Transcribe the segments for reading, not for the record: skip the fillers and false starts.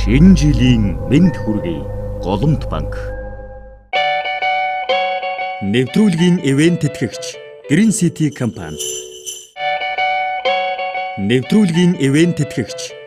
Энэ жилийн мэнд хүргэе. Голомт банк. Нэвтрүүлгийн ивент тэтгэгч Green City компани. Нэвтрүүлгийн ивент тэтгэгч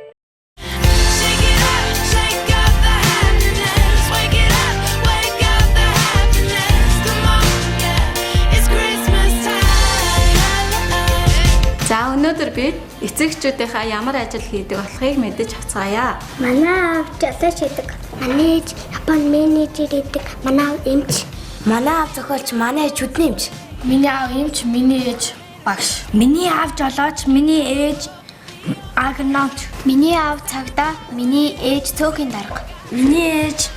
За өнөөдөр бид эцэгчүүдийнхаа ямар ажил хийдэг болохыг мэдэж авцгаая. Манай аав жолооч хийдэг. Манай ээж Японы менежер хийдэг. Манай аав эмч. Манай аав зохиолч, манай ээж үдний эмч. Миний аав эмч, миний ээж багш. Миний аав жолооч, миний ээж агнонт. Миний аав цагдаа, миний ээж цөөхөн дарга. Миний ээж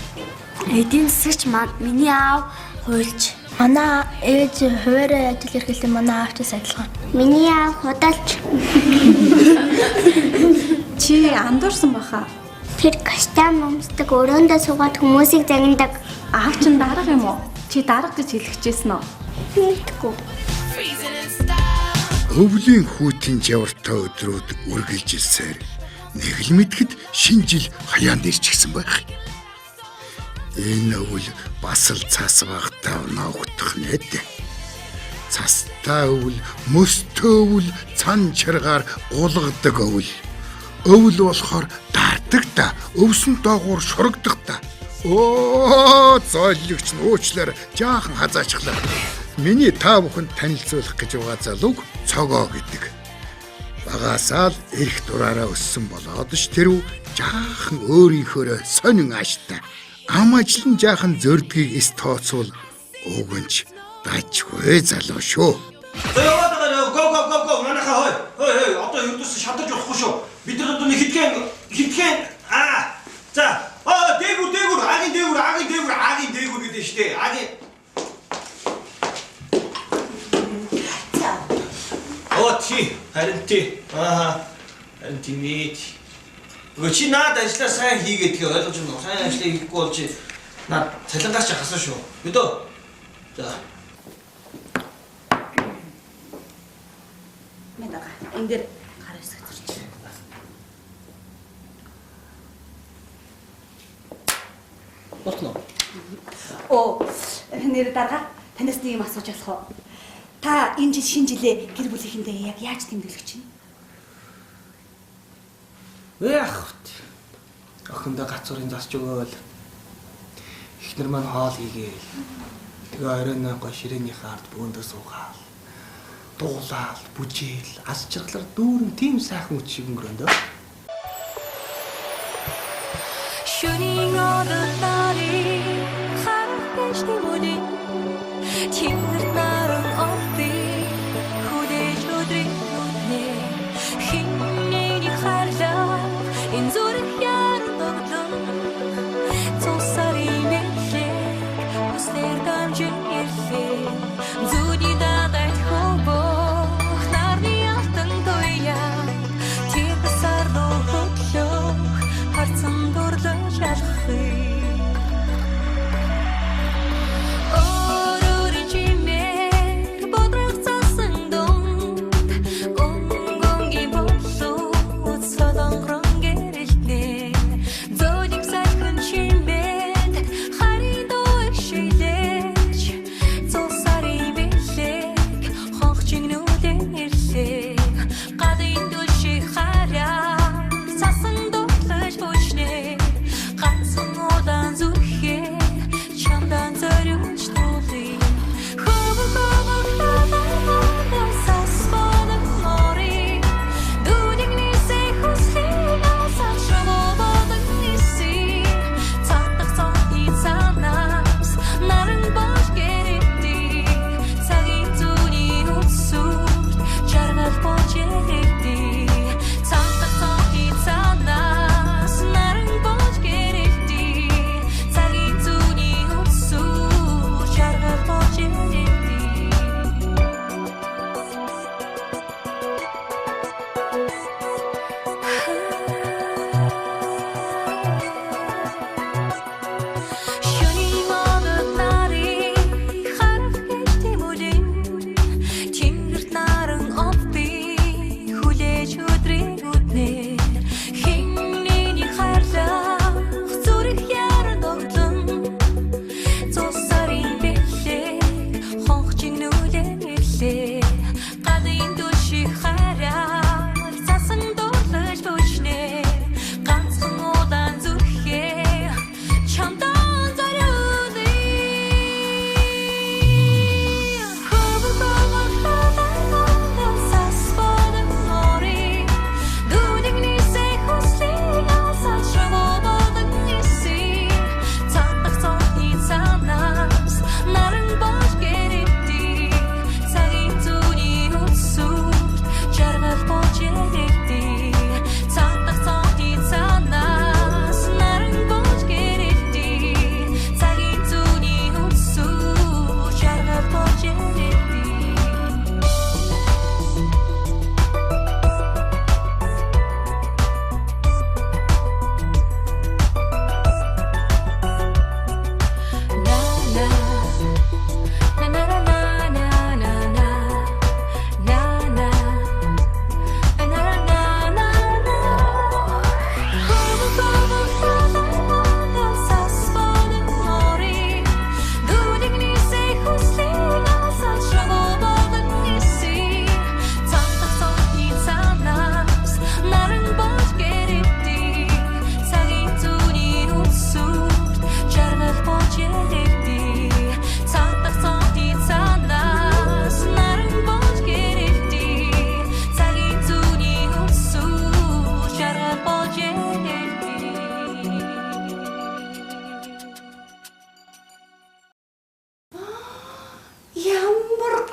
эдийн засагч, миний аав хуульч. Манай ээж хуваарь ажил эрхэлдэг, манай аав ч адилхан. Миний аав худалч. Чи андуурсан баха. Тэр костюм өмсдөг, өрөөндөө суугаад хүмүүсийг загнадаг. Аав чинь дарга юм уу? Чи дарга гэж хэлчихсэн үү? Мэдгүй. Өвлийн хүүтийн жавартай өдрүүд үргэлжилсээр нэг л мэдхэд шинэ жил хаяанд ирчихсэн байх. Энэ өвөл бас л цас багтаа ноогдох нэт. Цастай өвөл, мөстэй өвөл, цан чаргаар гулгадаг өвөл. Өвөл болохоор даардаг та, өвсөн доогуур шурагдаг та. Оо, зойлогч нь уучлаар жаахан хазаачлаа. Миний та бүхэнд танилцуулах гэж байгаа залууг цогоо гэдэг. Багасаал эрх дураараа өссөн болоод ш тэрв жаахан өөрийнхөө сонин ааштай. Ам ажлын жаахан зөрдгийг эс тооцвол уугэнч дажгүй залуу шүү. За яваад го манайхаа хой одоо ердөөс шатаж болохгүй шүү. Бид нар одоо нэг хитгэн за дээгүр агийн дээгүр гэдэг нь штэ. Агийн харин тий нийт чи наад ажиллаа сайн хийгээд тэгээ ойлгож байна уу? Сайн ажиллаа хийхгүй бол чи наад цалингаас ч хасаа шүү. Өдөө. За. Мэдээ. Энд дээр гар хэсэг төрч. Болтно. Нэр дарга танаас нэг юм асууж болох уу? Та энэ жил шинэ жилээ гэр бүлийнхэндээ яг яаж тэмдэглэж чинь? Охиндоо гацуурын засч өгөөл. Эхнэр маань хоол хийгээл. Тэгээ оройн гоо ширээнийхээ ард бөөндөө суугаал. Дуулаал, бүжээл, ас жаргалаар дүүрэн тийм сайхан үт шиг өнгөрөндөө. Shooting all the body, харагдаж нүмүди. Тимэр наран офи, хүдэж өдрийг нүднэ. Хинэний харлаа, энэ зүрх ярдагдан. Цусари мэхлэг, үслэр дамжин ирлээ. Зүди дагайт хобох, нарны алтан тоя. Тэр сарлуу хөтлөх, харцан дурлаж алхах.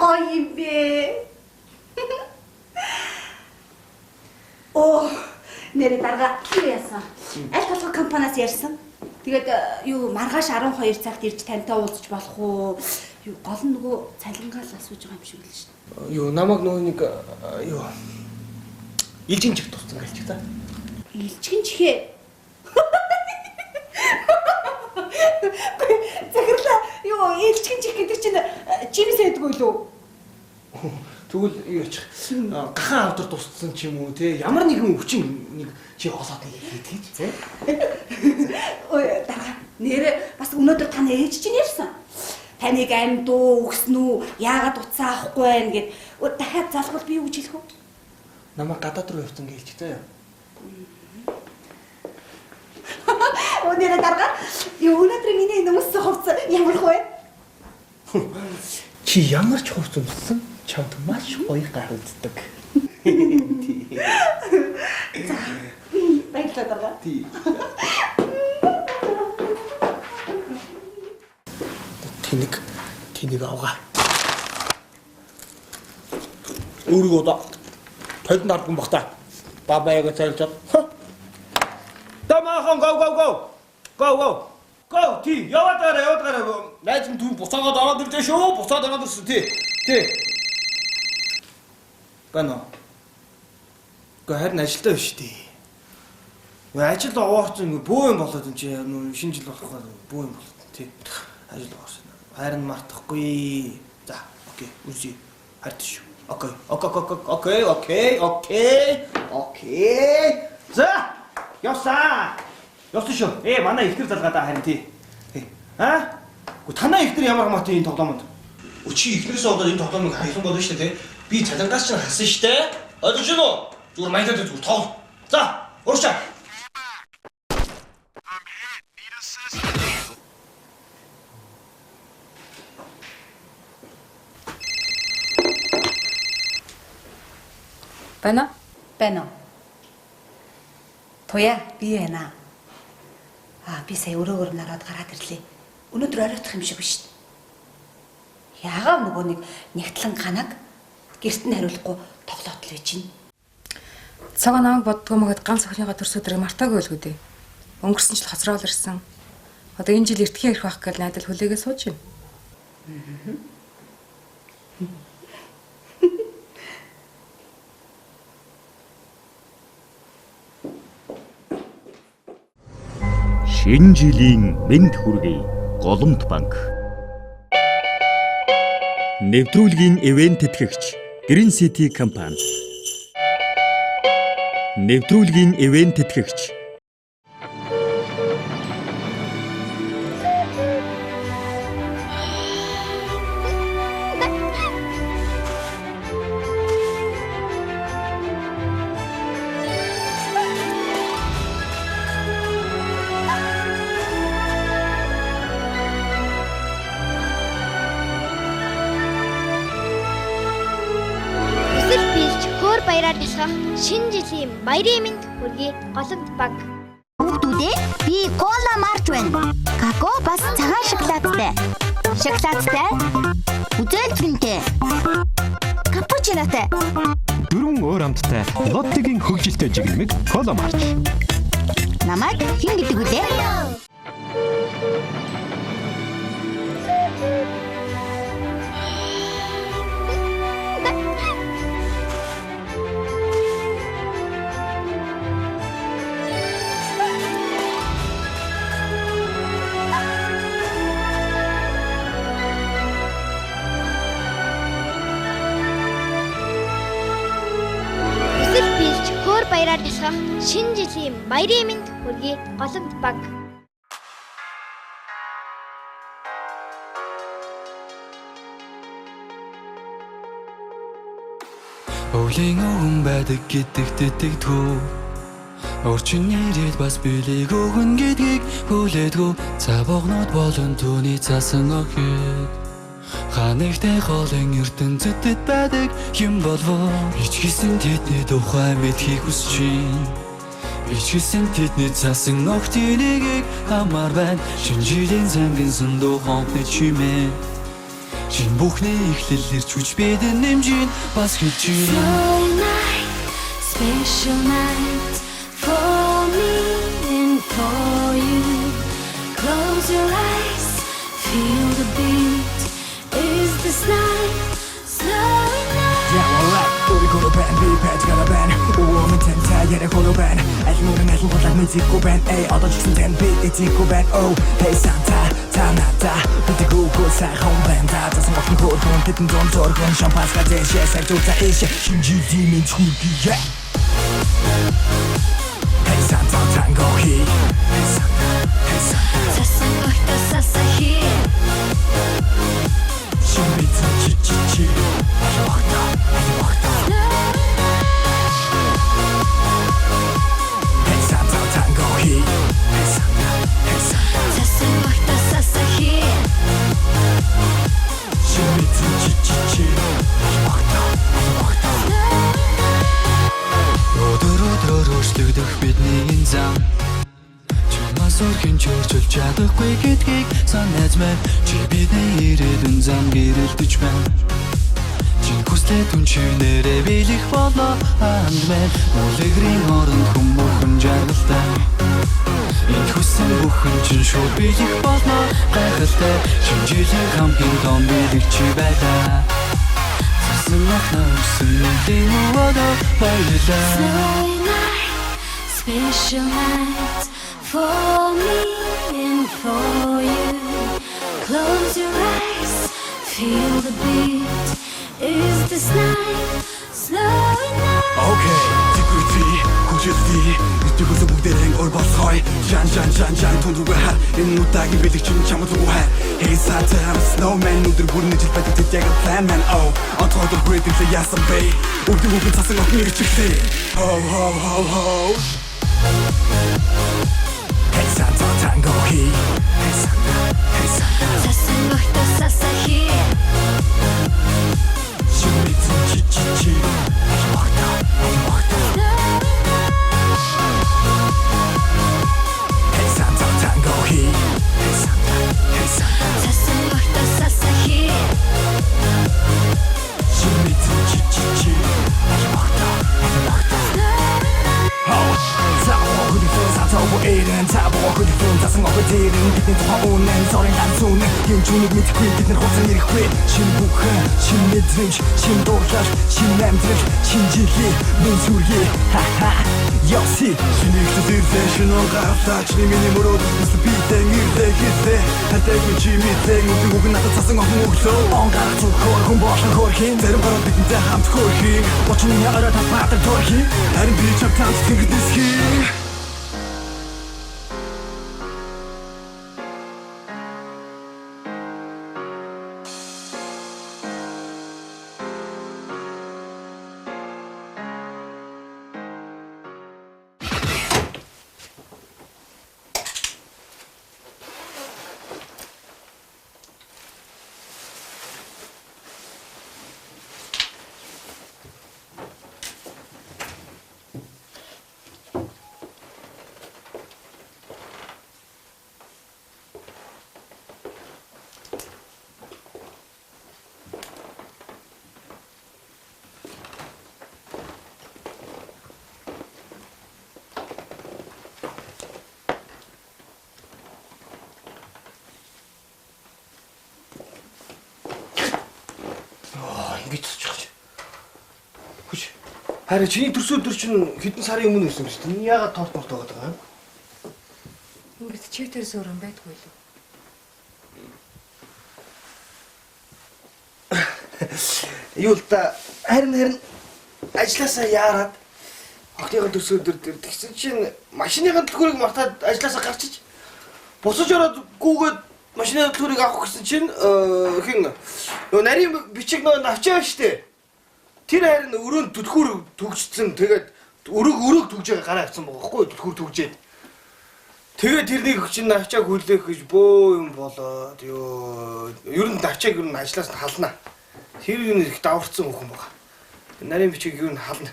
гоё юм бэ. Оо, нэр дарга яасан. Аль болох компаниас ярьсан. Тэгээд юу маргааш 12 цагт ирж тантай уулзч болох уу? Юу гол нь нөгөө цалингаал асууж байгаа юм шиг л шүү дээ. Юу намайг нөгөө нэг юу илжин чих туссан гэлчих та. Илжигэн чихээ. Захирлаа юу илжигэн чих гэдэг чинь чимээс ядгүй лөө. Тэгвэл юу яачих гахаан авдар тусцсан ч юм уу те ямар нэгэн өвчин нэг чи олоод нэг хийдэг те. Ой дараа нэр бас өнөөдөр таны ээж чинь ярьсан. Таныг амьд уу өгсөн үү яагаад утсаа авахгүй байна гэд дахиад залгуул би юу гэж хэлэх вэ? Намайг гадаад руу явсан гэлчих та. Өнөөдөр дараа юу өнөөдөр миний нөмсөн хувцас ямар хөө? Чи ямар ч хувц өмссөн чамд маш гоё гарагддаг. Баярлалаа дараа. Тий. Тэнийг авгаа. Өөрийгөө да толд нарган бахта. Бабаяга цайлчаад. Тамаахан go. Go тий. Яваад. Найз нь түн буцаагаад ороод ирлээ шүү. Буцаад ороод ирсэн тий. Бано. Харин ажилдаа биш тий. Ажил овоорсон бөө юм болоод энэ чи шинэ жил болохоор бөө юм болоод тий. Ажил овоорсон. Харин мартахгүй. За, окей. Үгүй. Хард шүү. Окей. За. Явсан шүү. Манай ихтер залгаадаа харин тий. Гэхдээ танаа ихтер ямар хамаатай энэ тоглоомонд? Чи ихнэрээс одоод энэ тоглоомыг хайлан болно шүү дээ тий. Би цалингаас ч хасан шүү дээ. Ойлгож байна уу? Зүгээр маягтай зүгээр тоглоо. За, уурчаа. Байна. Тоя би байна. Би сая өрөөгөр нараад гараад ирлээ. Өнөөдөр оройтох юм шиг биш. Яагаад нөгөө нэг нягтлан ганаг гэрт нь хариулахгүй тоглоод л байж чинь. Цагаа намайг боддгоо мөгөд ганц охиныхоо төрс өдрийг мартаагүй байлгүй дээ. Өнгөрсөн жил хоцроод ирсэн. Одоо энэ жил эртхэн ирэх байх гэж найдал хүлээгээ сууж байна. Шинэ жилийн мэнд хүргэе. Голомт банк. Нэвтрүүлгийн ивент тэтгэгч Green City компани. Нэвтрүүлгийн ивент тэтгэгч баяраар бэлгэх шинэ жилийн баярын мэнд хүргэе Голомт банк. Хүүхдүүдээ би кола марч байна. Какао бас цагаан шоколадтай. Үзэлцэнтэй. Капучинотой. Дөрвөн өөр амттай Лоттегийн хөгжилтэй жигмэг кола марч. Намайг хэн гэдэг үлээ? Баяраар бэлгэх шинэ жилийн баярын мэнд хүргэе Голомт банк. Өвлийн өвгөн байдаг гэдэгт итгэдэггүй. Орчин ирээд бас билег өгөн гэдгийг хүлээдгүй. Цаа богнод болон түүний цаасан охид. Ханагтай хоолын ертөнцөд байдаг юм болов. Ичгэсэн тэдний тухай мэдхийг хүсэж байна. Ичгэсэн тэдний цаасан охтынийг хамаар байна. Шинэ жилийн цангийн сундуу хонхны чимээ. Чин бүхний эхлэлээр ч хүч бидэн нэмжин бас хийж чинь. Slow night, special night for me and for you. Close your eyes, feel the beat. Is this night slow night? Yeah, alright. 우리 고로 밴, 비 패치가라 밴. 우오면 텐타 예래 고로 밴. 알긴 우린 알긴 골라 미지고 밴. 에이 얻어 죽순 된 빛 찍고 밴. Oh, hey Santa, 다 나다. 비티고 고사 홈밴 다. 자성 없는 고통 듣는 돈 돌고 샴파스가 대시에 살조차 이시 신지림인 출기야. Hey Santa tango he. Hey Santa, hey Santa. 자상거리다 사사히. 신비한 치치치. 아주 먹다, 아주 먹다. Hey Santa tango he. Hey Santa, hey Santa. 자상거리다 사사히. 신비한 치치치. 아주 먹다, 아주 먹다. Өдөр өөрчлөгдөх бидний энэ зам. Чамаас өрхөн чөөрчл чадахгүй гэдгийг санаж байна. Чи бидний ирээдүйн зам гэрэлтэж байна. Чин хүслээ түн чинээрээ биелэх болоо ханд байна. Үлгэрийн оронд хүмүүхэн жаргалтай. Энэ хүссэн бүхэн чин шууд биелэх болоо гайхалтай. Шинжилгээ хамгийн том биелэг чи байлаа. Slow night, special night for me and for you. Close your eyes, feel the beat. Is this night slow night? Okay, security, хүчтэй. Итгүүс бүгдээрээ ор болцгоё. Жан түнрүүгээ хар. Энэ нутагийн бэлэг чинь чамд руу хайр. Hey Santa, I'm a snowman. Өдөр бүрний жил байдаг яг plan man. Oh, онцгой great things яасан бэ? Өвдөг цасан охин ирчихлээ. Ho. Hey Santa tango he. Hey Santa, hey Santa. 자상거리다 사사히. 신비한 치치치. 아주 먹다, 아주 먹다. Hey Santa tango he. Hey Santa, hey Santa. 자상거리다 사사히. 신비한 치치치. 아주 먹다, 아주 먹다. 사보고 싶은 사토보 일은 사보고 싶은 자승하고 딜은 빛는 동화 오는 소린 단순은 인중이 밑에 퀴 빛는 호텔 일이 퀴 신부한 신미드림시 신도랄 신남드림 신지리 민수리 하하 역시 신익수들세 신원가합다 지리미니 무로도 무슨 비땡 일대 기세 한때군 지미땡 우리국은 나도 자승하고 목소 온가락 두골 공부하신 골힘 대름바람 비긴다 함트 골힘 어쩌냐 알아 다 바닥 돌힘 나름 비첩 탐스 핑크 디스키 Харин чиний төрсөн өдөр чинь хэдэн сарын өмнө ирсэн биз дээ. Яагаад торт морт байгаа юм? Ингээд чивтэр зөөрөн байдгүй л. Юу л да харин ажилласаа яарад охтойгоо төрсөн өдөр тэгсэн чинь машиныхаа төлхөөрийг мартаад ажилласаа гарчиж босож ороод гүүгээд машины төлхөөрийг авах гэсэн чинь хин нөө нарийн бичиг нөө навчаа штэ. Тэр харин өрөөнд түлхүүр төгжсөн. Тэгээд өрөөг төгж байгаа гараа авсан байгаа хгүй түлхүүр төгжээд. Тэгээд тэрнийг чинь навчааг хүлээх гэж бөө юм болоод ёо. Ер нь навчааг ер нь ажлаас нь хална. Тэр юм их даварцсан хүн байгаа. Нарийн бичиг ер нь хална.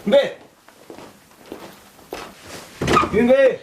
Бэ. Юм бэ.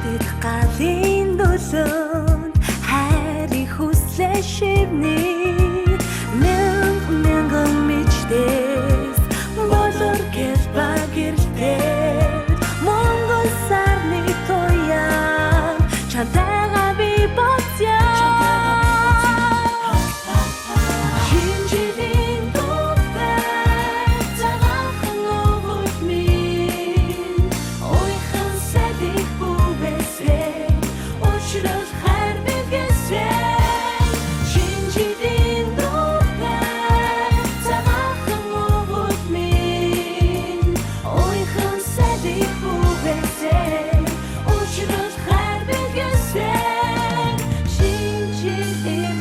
Тэд галын дулуунд хайрыг хүслээ шивнэ мянган мичтэс болор гэл багэртэй Монгол сарны тоян чантайга би боця Шинжирийн дуутай цагаахан овод минь ойхан садик бүбэсэй очрол хайр бэлгэсэй Шинжирийн дуутай цагаахан овод минь ойхан садик бүбэсэй очрол хайр бэлгэсэй Шинжирийн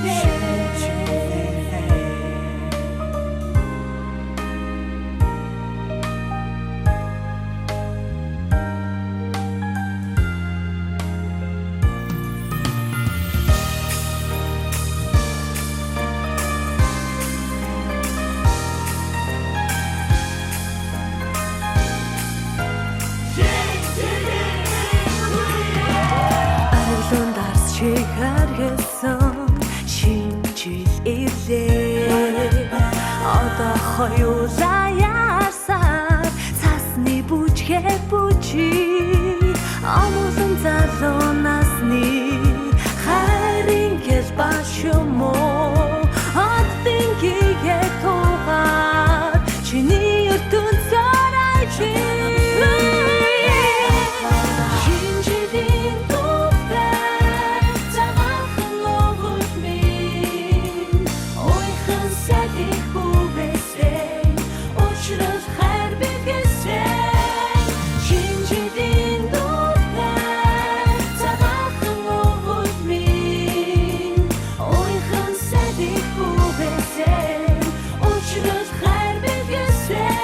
Арлон дарс чигаргэсэн шинжил ирлээ Одоо хоёулаа яарсаар цасны бүжгээ бүжи Амуулан залуу насны хайрын гэл башmoo Аттин гигэ тугаар чиний ертүн сарай чи Шинжирийн дуутай цагаахан овод минь ойхан садик бүбэсэй очрол хайр бэлгэсэй Шинжирийн дуутай цагаахан овод минь ойхан садик бүбэсэй очрол хайр бэлгэсэй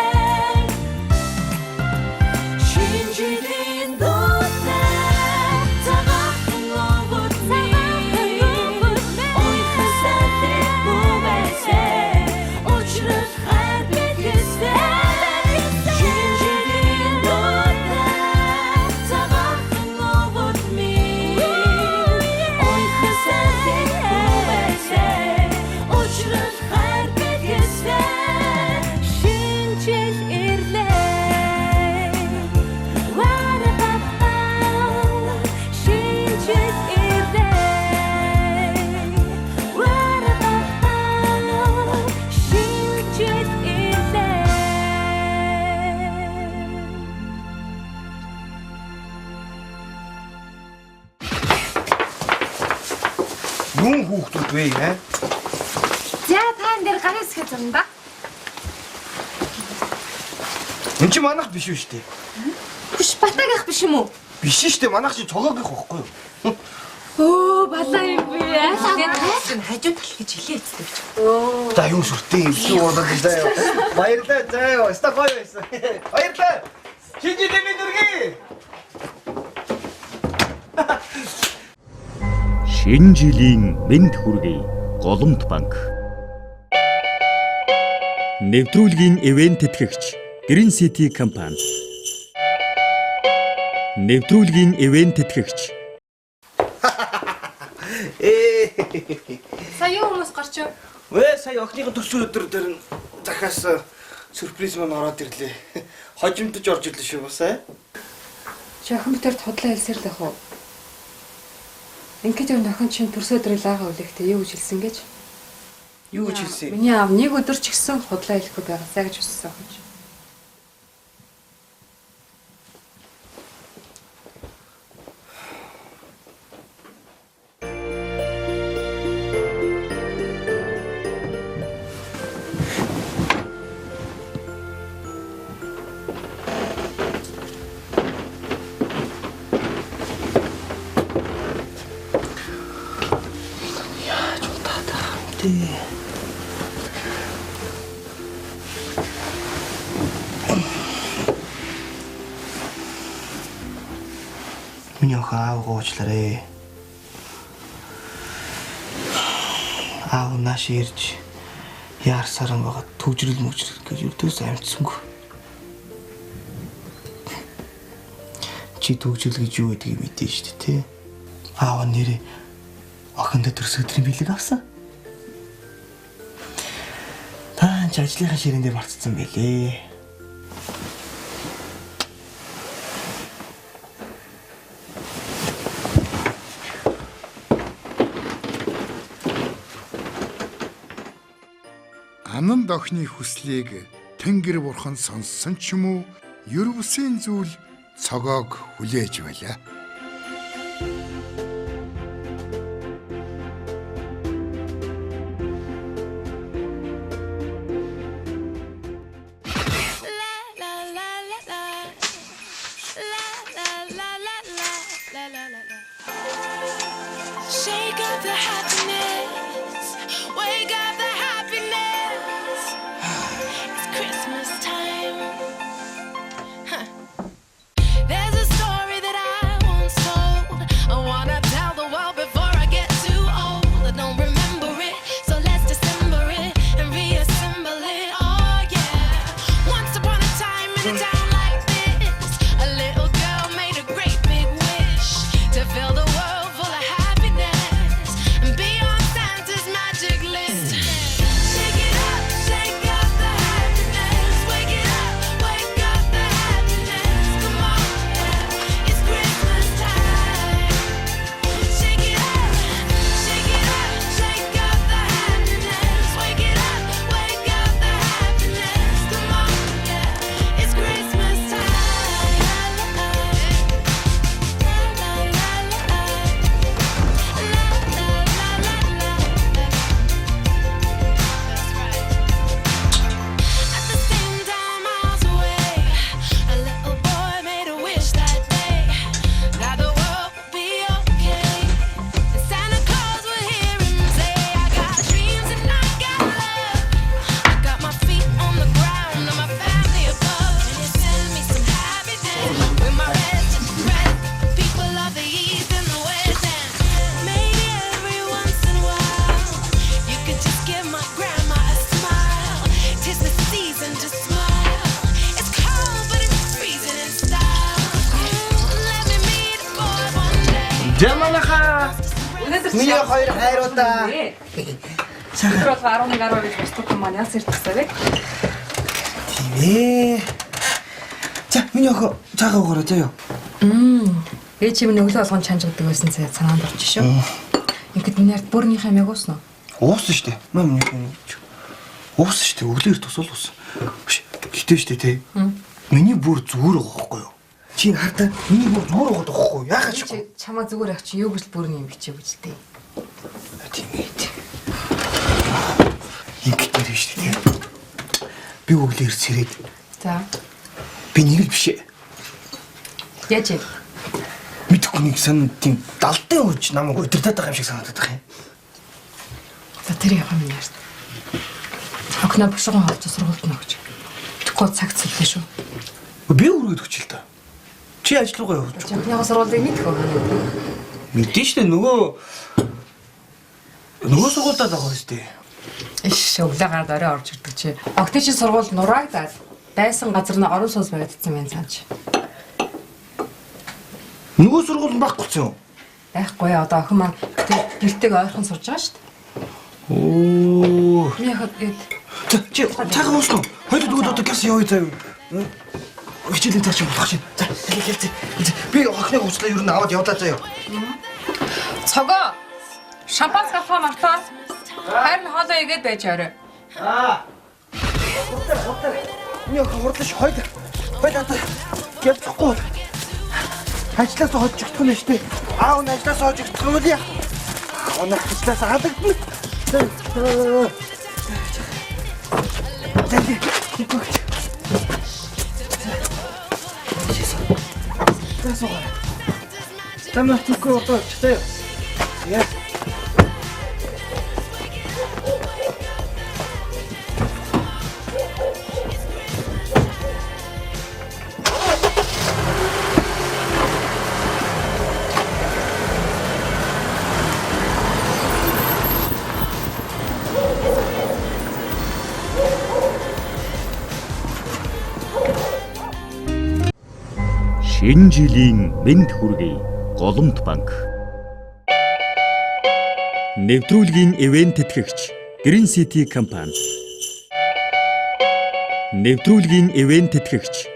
Шинжирийн дуутай цагаахан овод минь ойхан садик бүбэсэй очрол хайр бэлгэсэй Шинжирийн дуутай цагаахан овод минь ойхан садик бүбэсэй очрол хайр бэлгэсэй Шинжил ирлээ Шинжил ирлээ Шинжил ирлээ Юун хүүхдүүд вэ ээ? За таан дээр гарын хэсгээ зурна да. Энд чи манайх биш үү штэ? Хүш батагах биш юм уу? Биш штэ манайх чи цогоогийнх байхгүй юу? Өө балаа юм би. Тэгээд хажуу тал гэж хэлээ эцдэг чи. За юу сүртэй юм шүү удаа заяа. Баярлалаа заяа. Өста гоё байсан. Баярлалаа. Шинжил минь дүргий. шинэ жилийн мэнд хүргэе. Голомт банк. Нэвтрүүлгийн ивент тэтгэгч Green City компани. Нэвтрүүлгийн ивент тэтгэгч. Сая юу хүмүүс гарч юу? Вэ сая охиныхын төрсөн өдөр дээр захаас сюрприз маань ороод ирлээ. Хожимдож орж ирлээ шүү басаа. Чи охин битэр тодлоо хэлсээр л яг уу. Ингээд юм охин чинь төрсөн өдрийг лаагаа үлэхтэй юу гэж хэлсэн гэж? Юу гэж хэлсэн? Миний аав нэг өдөр ч гэсэн худлаа хэлэхгүй байгаасаа гэж хүссэн охин чинь. Миний аав уучлаарай. Аав нааш ирж яарсаран байгаа төвжрэл мөжрөл гэж юрдөөс амтсангүй. Чи төгжил гэж юу гэдгийг мэдэн шүү дээ, тий. Аав нэрээ охиндоо төрсөн өдрийн бэлэг авсан. Та ч ажлынхаа ширээн дээр марцсан байлээ. Анан охины хүслийг Тэнгэр бурхан сонссон ч юм уу, ер бусын зүйл цогоог хүлээж байлаа. Shake up the happiness, wake up the happiness. It's Christmas time. Huh. There's a story that I once told. I wanna tell the world before I get too old. I don't remember it, so let's dissemble it and reassemble it. Oh yeah. Once upon a time in a town like this, a little girl made a great big wish to fill the world full of happiness and be on Santa's magic list. Shake it up the happiness. Wake it up the happiness. Come on, yeah, it's Christmas time. Shake it up the happiness. Wake it up the happiness. Come on, yeah, it's Christmas At the same time, miles away, a little boy made a wish that day that the world would be okay. And Santa Claus would hear him say, I got dreams and I got love. I got my feet on the ground and my family above. And you send me some happiness with my best friends, people of the east and the west. And maybe every once in a while, you could just give my grandma a smile. 'Tis the season to smile. It's cold, but it's freezing in style. Let me meet a boy one day. Жаманаха. Миний хоёр хайруудаа. Өдөр бол 11:10 гэж босток маань яс ирчихсэн бэ? Тийм ээ. За, миний охин цаагаа угаараа заяа. Ээж юм өглөө болгон чанждаг байсан цай санаанд орчих шүү. Ингээд миний ард бүрнийх амиг ууснаа. Уусан штэ. Мам миний. Уусан штэ. Өглөөр тусал уусан. Биш. Гэтэ штэ тий. Миний бүр зүгээр байгаа байхгүй юу? Чи хардаа миний бүр зүгээр байгаа байхгүй юу? Яагаад ч Чамаа зүгээр авчих юу гэж бүрний юм бичээ бүжтэй. тийм ээ. Ингэдэг юм штэ тий. Би өглөөр сэрээд За. би нэг л биш ээ. Яаж юм? Мэдхгүй нэг сан тийм далдын хурж намайг өдөрдөд байгаа юм шиг санагдаад байгаа юм. За тэр яах юм яаш. Окно бушгон хавч сургуульд нь өгч. Тэгэхгүй цагт сэлдэ шүү. Би өргөд өгч л та. Чи ажил руугаа явж. Чамхныгаа сургуулийг мэдэх үү? Мэдэн штэ нөгөө сургуультай байгаа штэ. Иш өглөө орой орж ирдэг чи. Октичийн сургууль нураагдаад дайсан газар нь орон суус баригдсан байх цааш. Нөгөө сургууль нь байхгүй юм. Байхгүй одоо охин маань гэртэйг ойрхон сурж байгаа шүү дээ. Оо. Яхад эд. Чи цагаан уусан уу? Хоёул дөгөөд одоо газ явъя заяа. Хичээлийн цааш болох шин. За, хэлээ. Би охиныг уучлаа ер нь аваад явлаа заяа. Цогоо. Шампанс кафе мартаа. Харин хоолоо игээд байж орой. Хурдан. Миний охин хурдан ш хоёул. Хоёул одоо явчихгүй. Ажлаас хожигдох нь штэ. Аав нь ажлаас хожигдох юм уу? Оноо ажлаас хадагдана. Тамаа түкөө одоо чтэй. Яа. 90 жилийн мэнд хүргэе. Голомт банк. Нэвтрүүлгийн ивент тэтгэгч Green City компани. Нэвтрүүлгийн ивент тэтгэгч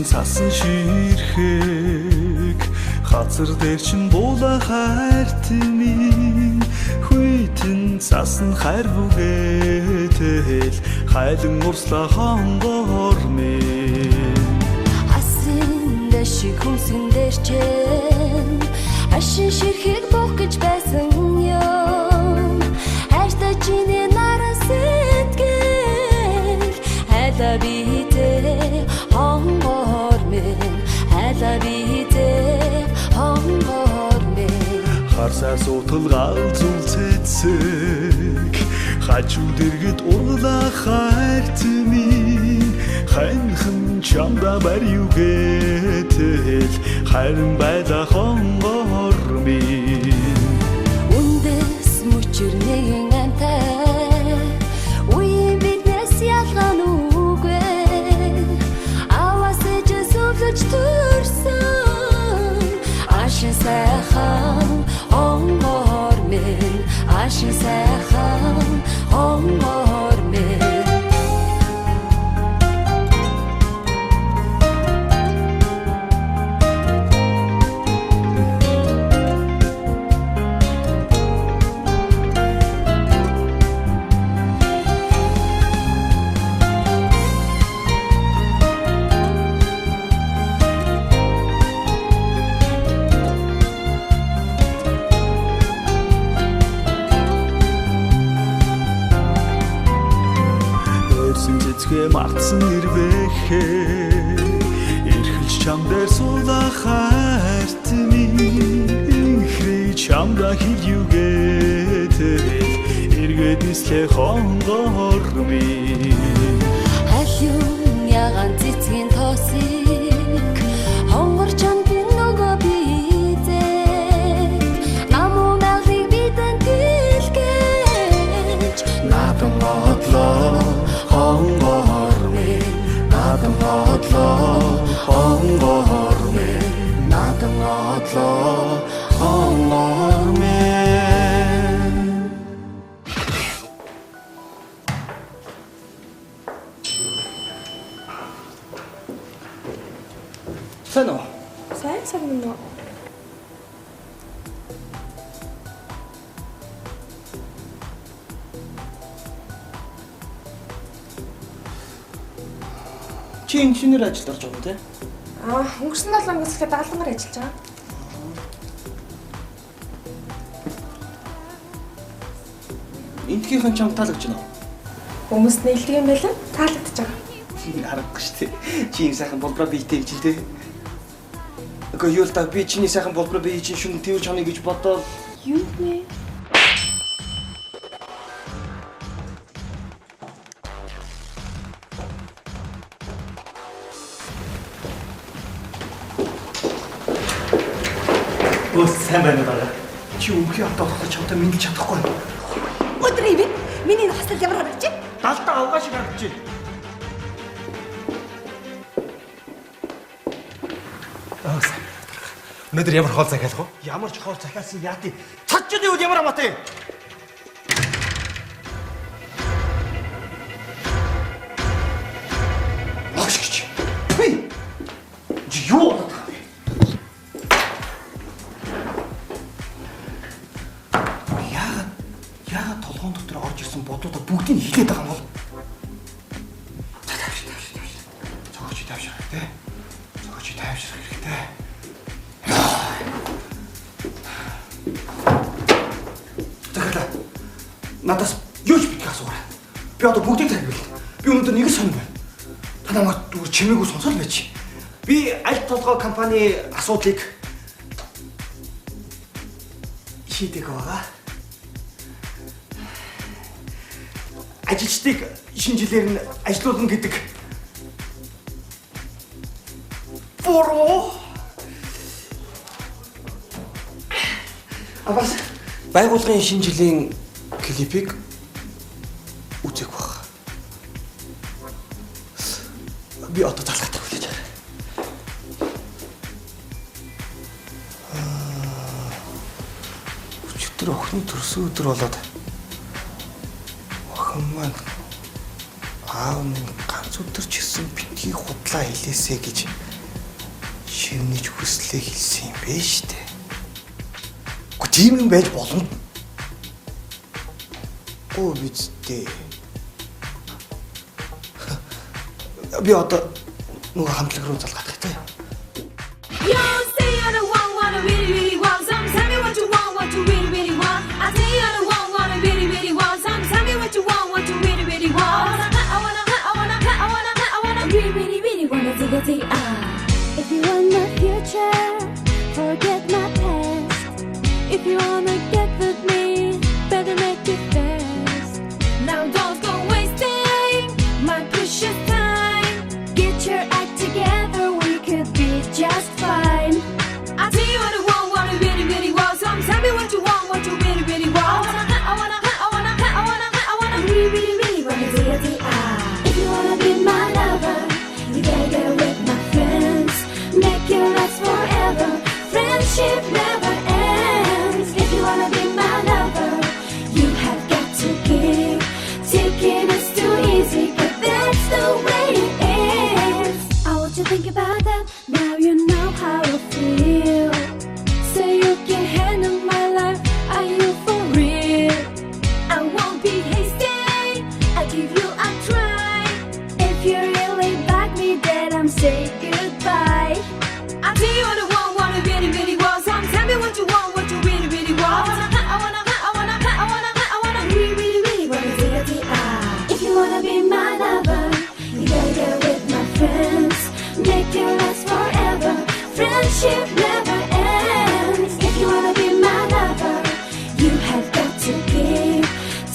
цасан ширхэг хазар дээр чин буула хайртмын хүйтэн цасан хайр бүгээтэл хайлан урсла хонгоор минь Асын дэшиг хүмсэн дэрчэн ашин ширхэг бох гэж байсан юм хайртай чиний наран сэтгэл хайла битээ хонгоор минь хайла битээ хонгоор минь харсаа суталгаал зүлцэцэг хажуу дэргэд ургала хайртмын хайнхан чамда барьюгэтэл хайран байла хонгоор минь үндэс мөчөр нэгэн амтай үе биднес ялган үгүй авасэж зөвлөж төрсөн ашин сайхан хонгоор минь ашин сайхан хонгоор минь Мартсан ирвэхээ эрхэлж чам дээр суулаа хайртмын ихрээ чамда хэлюгээтэл эргээд нислээ хонгоор минь Халиун ягаан цэцгийн тоосыг хонгор чамд нөгөө бидээ намуу мэлхийг бидэн дэлгээж надан бодлоо хонгоор минь надан бодлоо хонгоор минь надан бодлоо хонгоор минь Сайн уу? Сайн уу? Чи инженер ажилд орж байгаа тийм? Өнгөрсөн 7 оноос эхлээд дагалдамаар ажиллаж байгаа. Эндхийнхэн чам таалагдж байна уу? Хүмүүст нээлдэг юм байлаа. Таалагдж байгаа. Харагдах шүү дээ. Чи юм сайхан болброо бийтэй гэж хэлдэг. Үгүй юу л та би чиний сайхан болброо бий чинь шүн тэрж хоног гэж бодоод Юу нэ? Өөс сайн байна уу? Чи өмнөхий автоохоо чамтай мэдлж чадахгүй. Өдөр ивэ. Миний хосол ямар харагч? Далдаа авгаа шиг харагдаж байна. Өнөөдөр ямар хоол захиалах вэ? Ямар ч хоол захиалсан яатыг цачны үед ямар амаатай. Ачиж. Би. Юу болоод байгаа вэ? Яагаад толгоон дотор орж ирсэн бодлуудаа бүгдийг хилээд байгаа юм бол? Цогч тавьшрах хэрэгтэй. Цогч тавьшрах хэрэгтэй. Надаас юу ч битгий асуугаа. Би одоо бүгдийг таньбил. Би өнөөдөр нэг сонь байна. Та намайг зүгээр чимээгүй сонсоод байж. Би аль толгой компани асуудлыг шийдэг байгаа. Ажилчдыг шинэ жилээр нь ажилуулна гэдэг буруу. Бас байгууллагын шинэ жилийн клипийг үзэх баг. Би одоо талхаатай хүлээж байна. Өчигдөр охины төрсөн өдөр болоод охин маань аав минь ганц өдөр ч гэсэн битгий худлаа хэлээсэ гэж шивнэж хүслээ хэлсэн юм бэ штэ. Гэхдээ тийм юм байж болно. Оо бидтэй. Би одоо нөгөө хамтлаг руу залгаад хэвтэй. You say you're the one, wanna really, really want some. Tell me what you want, what you really, really want. I say you're the one, wanna really, really want some. Tell me what you want, what you really, really want. I wanna, really, really, really wanna take a take. If you want my future, forget my past. If you wanna get with me, better make it fast. Now don't go wasting my precious time. Get your act together, we could be just fine. I tell you what I want, what I really, really want. Some tell me what you want, what you really, really want. I wanna, really, really, really wanna take a take. If you wanna be my lover, you gotta get with my friends. Make it last forever. Friendship never ends. If you wanna be my lover, you have got to give. Taking is too easy, but that's the way it is. I want you to think about that. Now you know how I feel. So you can handle my life. Are you for real? I won't be hasty. I'll give you a try. If you really like me, then I'm saying goodbye. I tell you what I want, what I really, really want. Some tell me what you want, what you really, really want. I wanna, really, really, really wanna take a take. If you wanna be my lover, you gotta get with my friends. Make it last forever. Friendship never ends. If you wanna be my lover, you have got to give.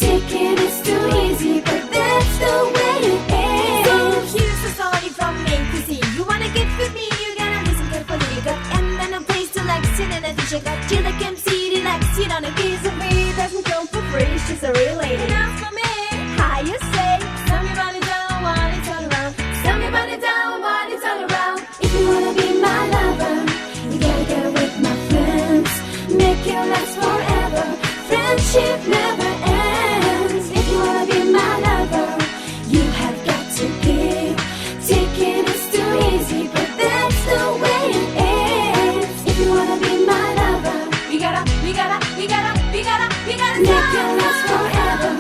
Taking is too easy, but that's the way it is. So here's the story from A to Z. You wanna get with me, you gotta listen carefully. You got M and a place to like sit in a DJ. Got chill like MC, relax, sit on a piece of me. Doesn't come for free, she's a real lady. And ask for me, How you say? tell me about it down, while it's all around. Tell me about it down, while it's all around. If you wanna be my lover, you gotta get with my friends. Make it last forever. Friendship never ends. If you wanna be my lover, you have got to give. Taking is too easy, but that's the way it is. If you wanna be my lover, We gotta make it last forever.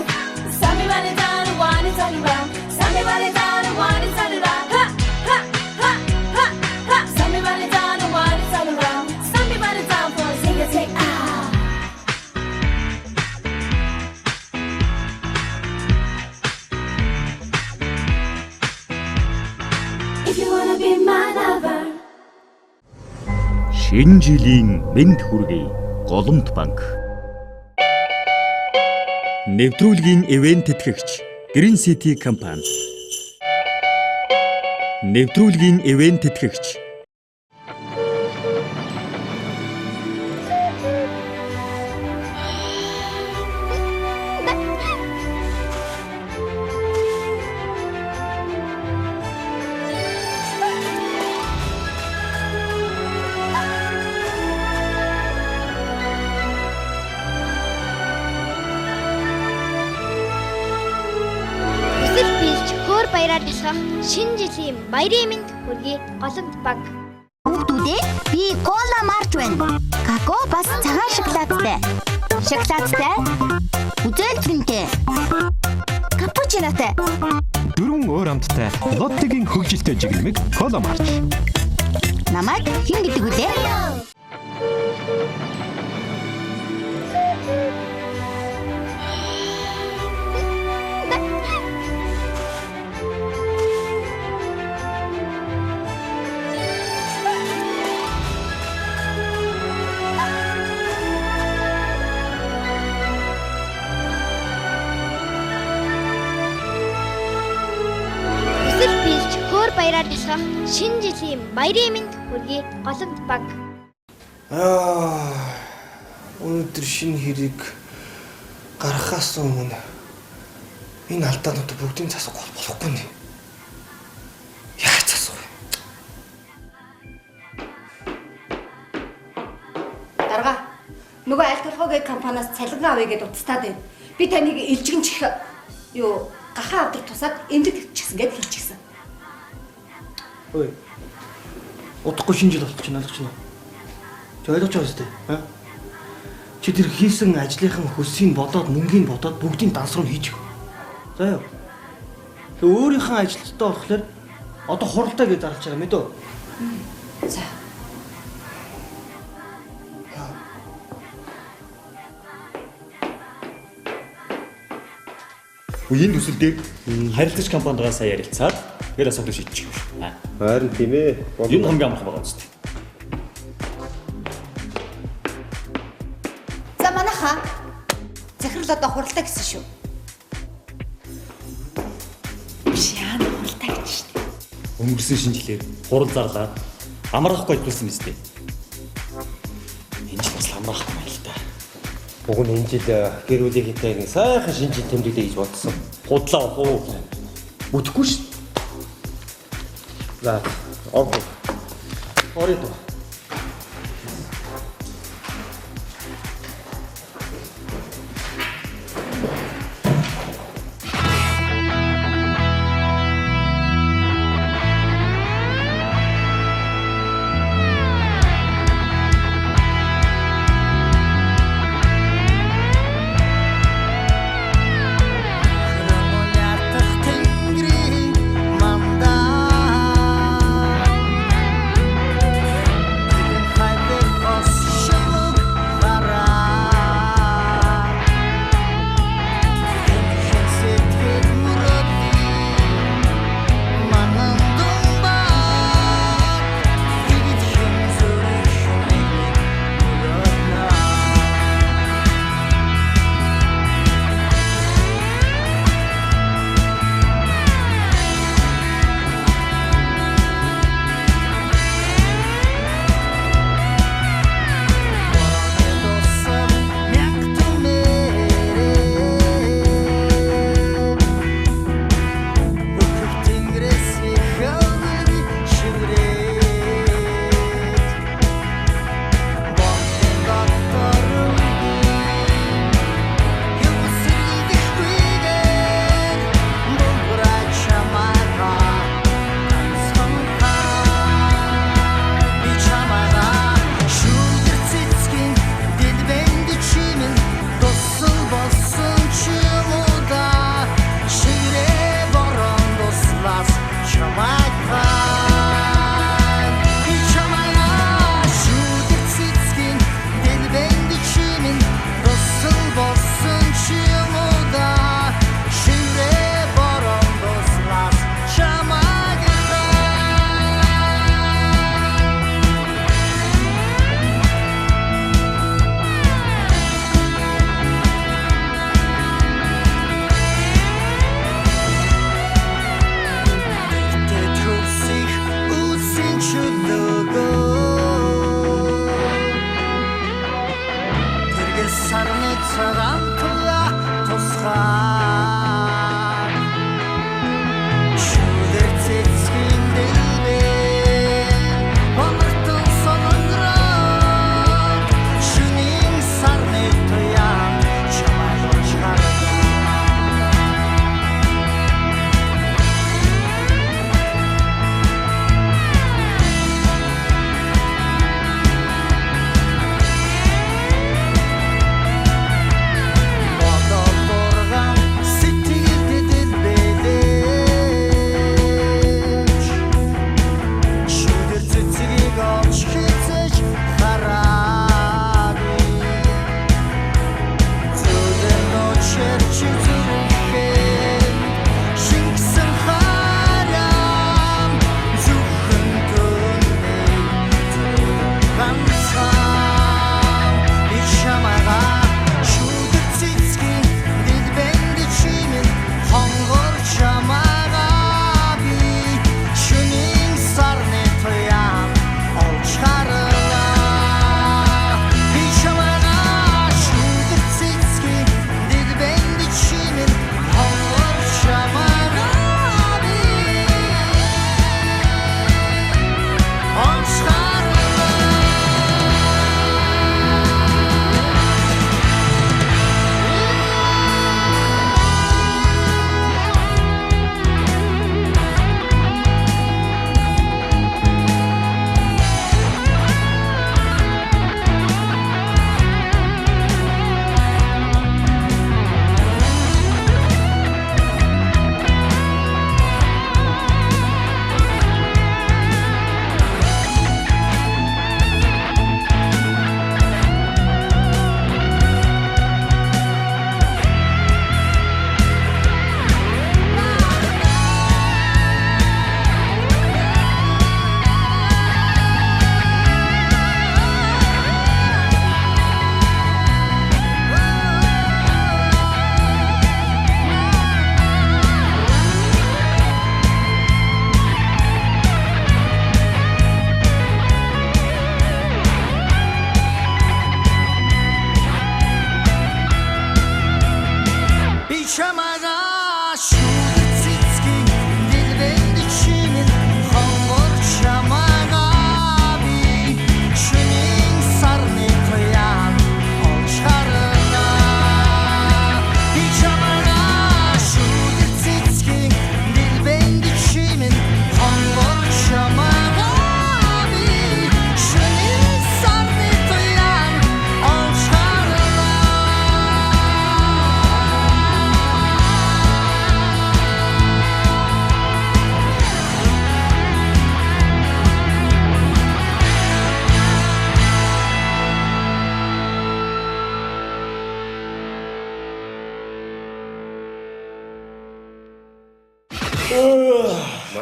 Tell me about it down, while it's all around. Tell me about it down, while it's all around. Ha, ha, ha, ha, ha. Tell me about it down, while it's all around. Tell me about it down for a take a take. If you wanna be my lover. Шинэ жилийн мэнд хүргэе. Голомт банк. Нэвтрүүлгийн ивент тэтгэгч Green City компани. Нэвтрүүлгийн ивент тэтгэгч Өсөл бэлж хөөр баяраар бэлгэх шинэ жилийн баярын мэнд хүргэе. Голомт банк. Хүүхдүүдээ би кола марч байна. Какао бас цагаан шоколадтай. Шоколадтай. Үзэлцэнтэй. Капучинотой. Дөрвөн өөр амттай Лоттегийн хөгжилтэй жигмэг Кола Марч. Намайг хэн гэдэг үлээ? Өсөл бэлж хөөр баяраар бэлгэх шинэ жилийн баярын мэнд хүргэе. Голомт банк. Өнөөдөр шинэ хэрэг гаргахаас өмнө энэ алдаануудыг бүгдийг засах болохгүй нэ. Яаж засах вэ? Дарга. Нөгөө аль толгойг компаниас цалингаа авъя гэдээ утастаад байна. Би таныг илжигнчих гахаа авдаг тусаад эмдэг чихсэн гэд хэлчихсэн. Ой. Удахгүй шинэ жил болчих чинь ойлгож байна. Чи ойлгож байгаа үстэй, аа? Чи тэр хийсэн ажлынхан хөсийг бодоод, мөнгөний бодоод бүгдийг данс руу хийж. За юу. Тэг өөрийнхөө ажилттай болохоор одоо хуралдаа гэж зарлж байгаа мэдөө. За. Үеийн төсөл дээр харилцагч компанигаа сая ярилцаад тэгээд асуудал шийдчих юм шүү. Харин тийм ээ. Энэ хамгийн амархан байгаа үстэй. За манайхаа захирал одоо хуралдаа гэсэн шүү. Яа хуралдаа гэж шүү дээ. Өнгөрсөн шинжилгээр хурал зарлаад амарахгүй хэлсэн мэт дээ. Энэ ч бас амарахгүй юм л да. Уг нь энэ жил гэр бүлийн хитээ нэг сайхан шинэ жил тэмдэглэе гэж бодсон. Худлаа уу? Үдэхгүй шүү. За, орох. Орё.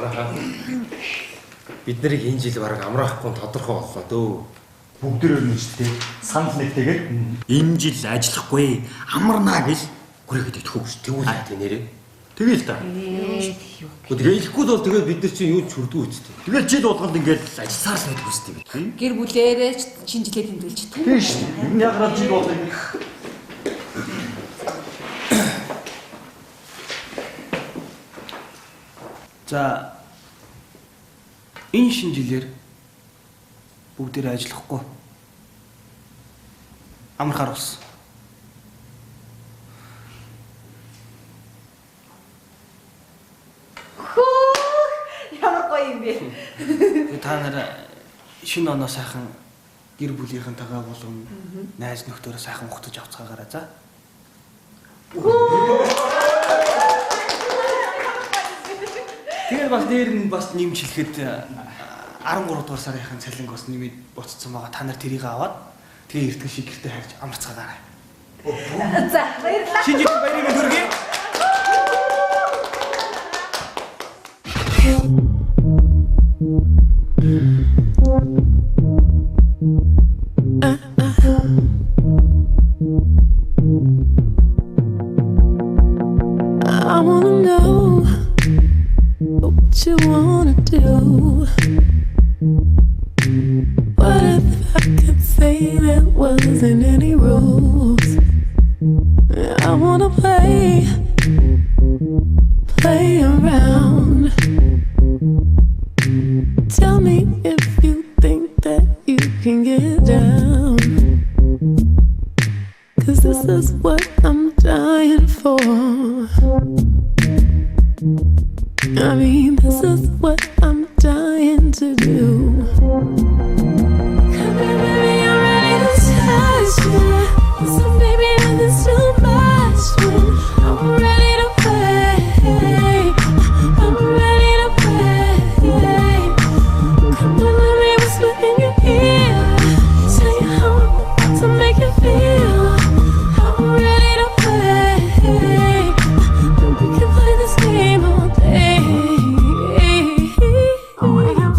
Манайхаа. Бид нарыг энэ жил бараг амраахгүй тодорхой боллоо дөө. Бүгдээр өрнөж тээ. Санал нэгтэйгээр энэ жил ажиллахгүй амарнаа гэж хүрээхэд итгэв шүү. Тэгвэл яа нэрээ. Тэгэл та. Тэгээ ихгүй бол тэгээд бид нар чинь юу ч хүрдгүй үстэй. Тэгэл жил болгонд ингээд ажилласаар л байдаг үстэй бид. Гэр бүлээрээ шинэ жилээ тэмдэглэж чаддаг. Тийм шүү. Энэ ягаад жил болгоо ингэ. За энэ шинэ жилээр бүгдээрээ ажиллахгүй амархаар болсон. Ямар гоё юм бэ? Та нар шинэ оноо сайхан гэр бүлийнхэнтэйгээ болон найз нөхдөөрөө сайхан ухтаж авцгаагаараа за. Тэгээд бас дээр нь бас нэмж хэлэхэд 13 дугаар сарын цалинг бас нэмээд буцсан байгаа. Та нар тэрийг аваад тэгээ эртгэл шиг гэртээ хайж амарцгаагаарай. За, баярлалаа. Шинэ жилийн баярын хүргэе. I wanna know what you wanna do. What if I could say there wasn't any rules? I wanna play around. Tell me if you think that you can get down. 'Cause this is what I'm dying for. I mean, this is what I'm dying to do. Come here, baby, I'm ready to touch you. So baby, nothing's too much. I'm ready to play. I'm ready to play. Come on, let me whisper in your ear. Tell you how I'm about to make you feel. I'm ready to play. We can play this game all day. Oh, we can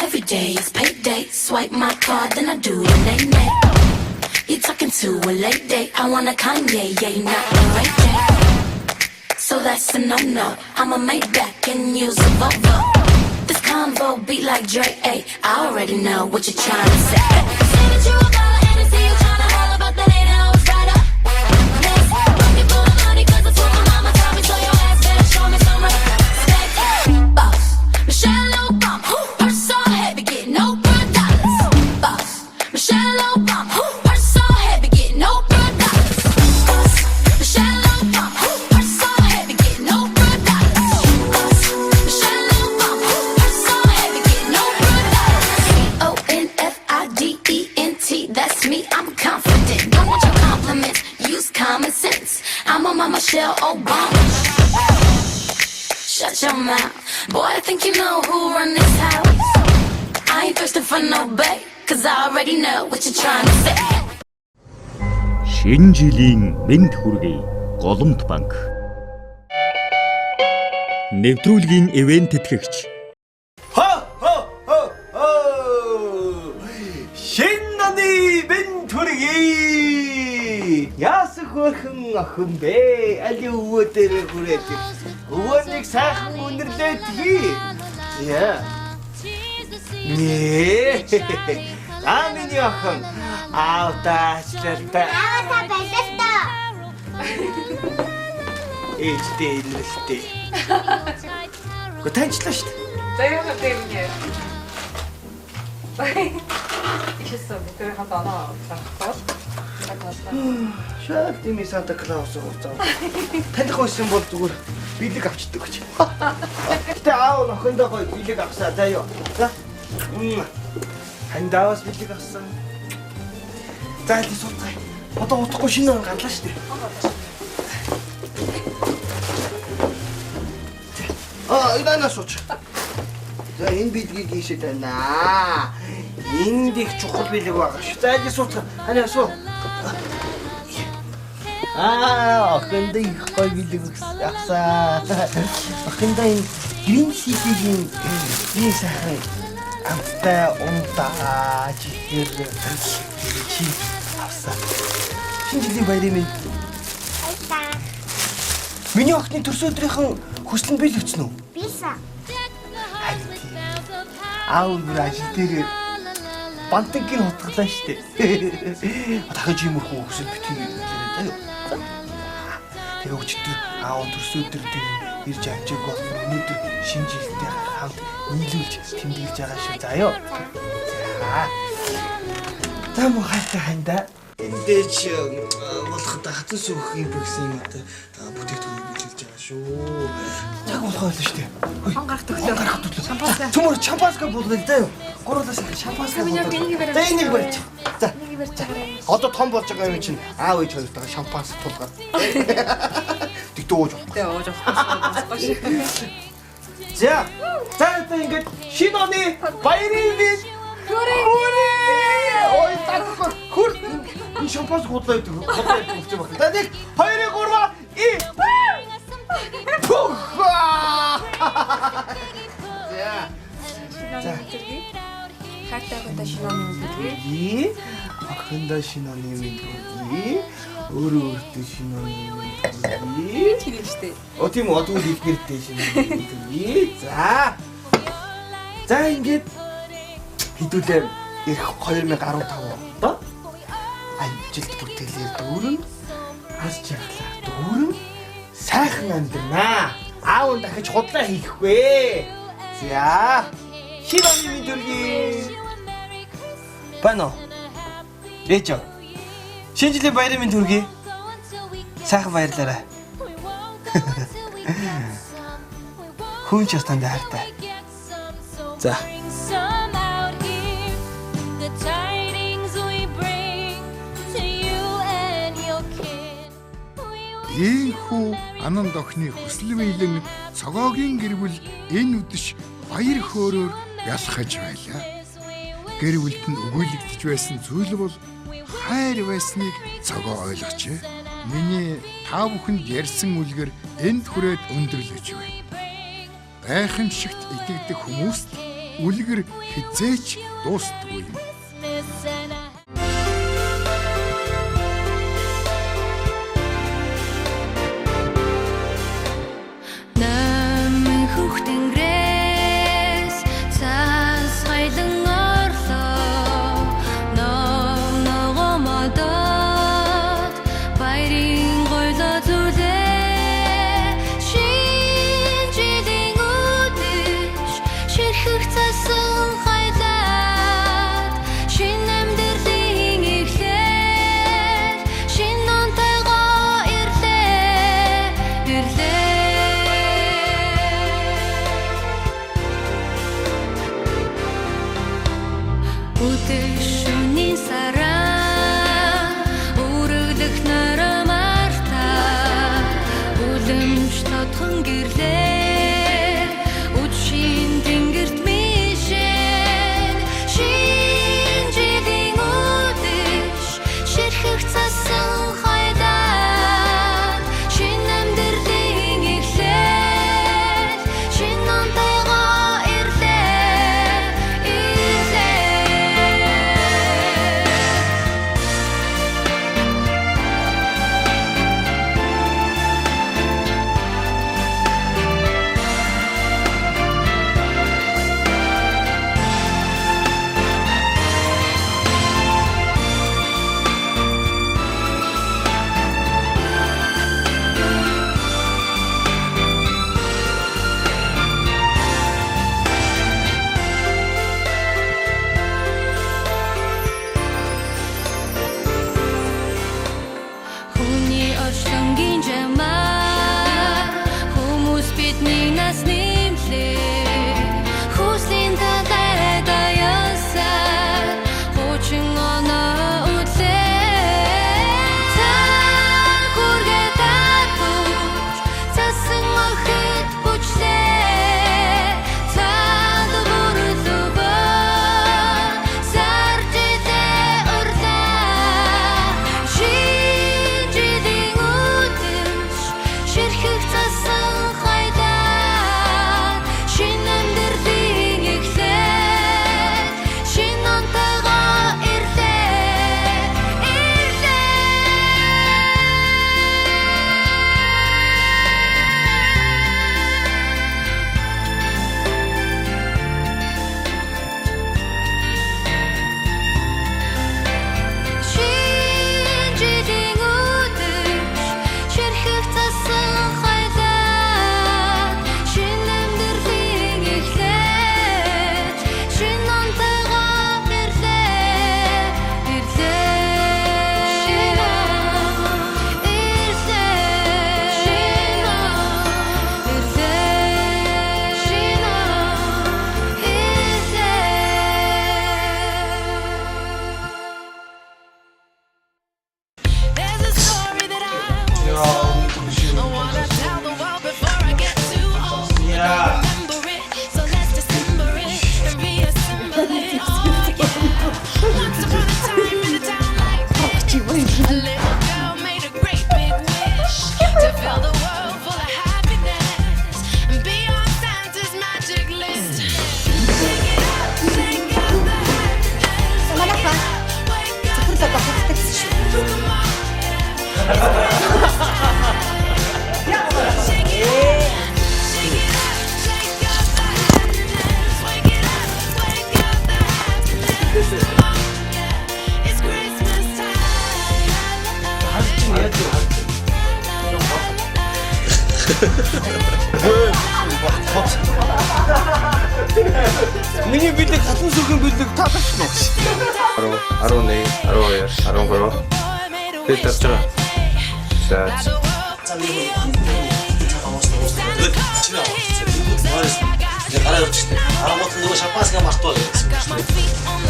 Every day is payday. Swipe my card, then I do the nay-nay. You're talking to a late date. I want a Kanye, yeah, not a Ray J. So that's a no-no. I'ma make back and use a Volvo. This convo beat like Dre, ayy. I already know what you're trying to say. Say that you a baller and I see you trying to holler about that lady I was right up. Next, pocket full of money 'cause it's what my mama taught me. So your ass better show me some respect. Boss, Michelle Obama, purse so heavy, get no $1. Boss, Michelle Obama, purse so heavy, get no $1. Boss, Michelle Obama, purse so heavy, get no $1. Boss, Michelle Obama, purse so heavy, get no $1. CONFIDENT, that's me. I'm confident. Don't want your compliments. Use common sense. I'm on my Michelle Obama. Shut your mouth. Boy, I think you know who run this house. I ain't thirsting for no bait, 'cause I already know what you're trying to say. Шинэ жилийн мэнд хүргэе. Голомт банк. Нэвтрүүлгийн ивент тэтгэгч. Шинэ бэн түргий. Яасан хөөрхөн охин бэ? Али өвөө дээр хүрээд. Өвөөнийг сайхан үнэрлээд хий. Яа. Нээ. Амины охин. Аавтаачлалтай. Аава та байлаа. Ээжтэй илэрэлтэй. Готанчлаа шүү дээ. За юу гэдэг юм бэ? Ишээсээ тэр хатана тахтал. Шаад тийм Санта Клаус ууцаа. Таних байсан бол зүгээр бэлэг авчдаг гэж. Гэтэ аав охиндоо гоё бэлэг авсаа заяа. За. Хандаавас бэлэг авсан. За тийм сууцгаа. Одоо утахгүй шинэ он гарлаа шүү дээ. Идана сууч. За энэ бэлгийг ийшээ байна. Энд их чухал бэлэг байгаа шүү. За энэ сууч. Ханаа суу. Охинд их гой бэлэг авсаа. Охинд энэ грин ситигийн ийм сайхан амттай унтаа чихэр чи авсаа. Шинэ жилийн баярын минь. Миний охины төрсөн өдрийнхэн хүсэл нь бий л өгсөн үү? Бийсэн. Харин тийм. Аавар ажил дээр бантгийн утгалаа штэ. Дахиж иймэрхүү хүсэл битгий хэлээ даа. Тэгээ өчтөр аав төрсөн өдөр дээр ирж авчиг болох өнөөдөр шинэ жилдээ хамт нийлүүлж тэмдэглэж байгаа шүү. За ёо. За мөн хайртай ханда. Эндээч болоход хатан сүхийн бэксийн одоо бүтээгдэхүүнийг биелүүлж байгаа шүү. Яг болох байлаа шүү дээ. Ангарах төглөө. Шампанска. Төмөр шампанска болгоё да юу. Гурлаас шампанска. За энийг барьж. За. Энийг барьж байгаа. Одоо том болж байгаа юм чинь аав ээж хоёртойгоо шампанс тулгаад. Тэгтээ ууж болох. Тэг ууж болох шүү. За. За одоо ингэж шинэ оны баярын минь хүрээ. Ой таггүй. Хүр. Энэ шампанс худлаа идэв. Худлаа идэв гэж байна. За нэг 2 3 За. Хатагта шиноны мэдээ. Охиндоо шиноны мэдээ. Өөртөө шиноны мэдээ. Тийм шүү дээ. О тийм үү, одоо их нэртэй шиноны мэдээ. За. За ингээд хэдүүлээ ирэх 2015 онд ажилт бүтээлээр дүүрэн ас жаргалаар дүүрэн сайхан амьдрнаа. Аав дахиж худлаа хийхгүй. За. Шинэ оны мэдээ. Бано. Ээжо. Шинэ жилийн баярын минь төргий. Сайхан баярлаарай. Хүн ч ястан дайртай. За. Ийхүү Ананд охины хүсэл биелэн цогоогийн гэр бүл энэ үдэш баяр хөөрөөр ялхаж байлаа. Гэр бүлд нь өгүүлэгдэж байсан зүйл бол хайр байсныг цогоо ойлгочээ. Миний та бүхэнд ярьсан үлгэр энд хүрээд өндөрлөж байна. Гайхамшигт итгэдэг хүмүүст үлгэр хизээч дуустдаггүй юм. Миний бэлэг хатан сүрхэн бэлэг таалаач нь. 10, 11, 12, 13. Бид тавьж байгаа. За. Гараа явчихсан. Аргууд нөгөө шампанское мартвал гэсэн.